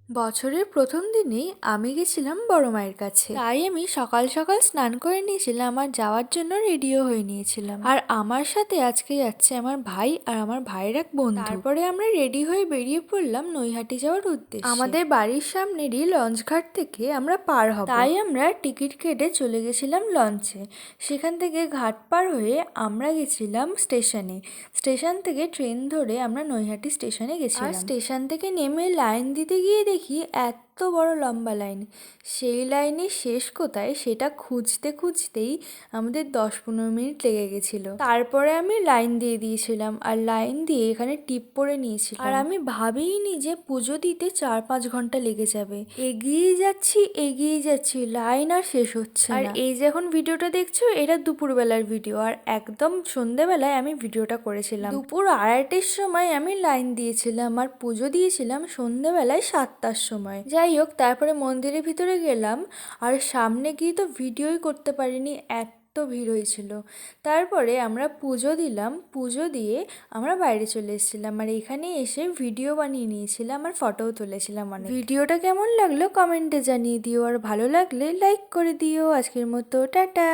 বছরের প্রথম দিনেই আমি গেছিলাম বড় মায়ের কাছে। তাই আমি সকাল সকাল স্নান করে নিয়েছিলাম আর যাওয়ার জন্য রেডিও হয়ে নিয়েছিলাম। আর আমার সাথে আজকে যাচ্ছে আমার ভাই আর আমার ভাইয়ের এক বন্ধু। তারপরে আমরা রেডি হয়ে বেরিয়ে পড়লাম নৈহাটি যাওয়ার উদ্দেশ্যে। আমাদের বাড়ির সামনেরই লঞ্চ ঘাট থেকে আমরা পার হব, তাই আমরা টিকিট কেটে চলে গেছিলাম লঞ্চে। সেখান থেকে ঘাট পার হয়ে আমরা গেছিলাম স্টেশনে। স্টেশন থেকে ট্রেন ধরে আমরা নৈহাটি স্টেশনে গেছিলাম। আর স্টেশন থেকে নেমে লাইন দিতে গিয়ে দেখি এত বড় লম্বা লাইন। সেই লাইনের শেষ কোথায় সেটা খুঁজতে খুঁজতেই আমাদের 10-15 মিনিট লেগে গেছিল। তারপরে আমি লাইন দিয়ে দিয়েছিলাম আর লাইন দিয়ে এখানে টিপ পরে নিয়েছিলাম। আর আমি ভাবিনি যে পুজো দিতে 4-5 ঘন্টা লেগে যাবে। এগিয়ে যাচ্ছি লাইন আর শেষ হচ্ছে না। আর এই যে এখন ভিডিওটা দেখছো এটা দুপুরবেলার ভিডিও, আর একদম সন্ধেবেলায় আমি ভিডিওটা করেছিলাম। দুপুর 2:30টার সময় আমি লাইন দিয়েছিলাম আর পুজো দিয়েছিলাম সন্ধেবেলায় 7টার সময়। যাই হোক, তারপরে মন্দিরের ভিতরে গেলাম আর সামনে গিয়ে তো ভিডিওই করতে পারিনি, এত ভিড় হয়েছিল। তারপরে আমরা পুজো দিলাম, পুজো দিয়ে আমরা বাইরে চলে এসেছিলাম আর এখানে এসে ভিডিও বানিয়ে নিয়েছিলাম আর ফটোও তুলেছিলাম অনেক। ভিডিওটা কেমন লাগলো কমেন্টে জানিয়ে দিও, আর ভালো লাগলে লাইক করে দিও। আজকের মতো টাটা।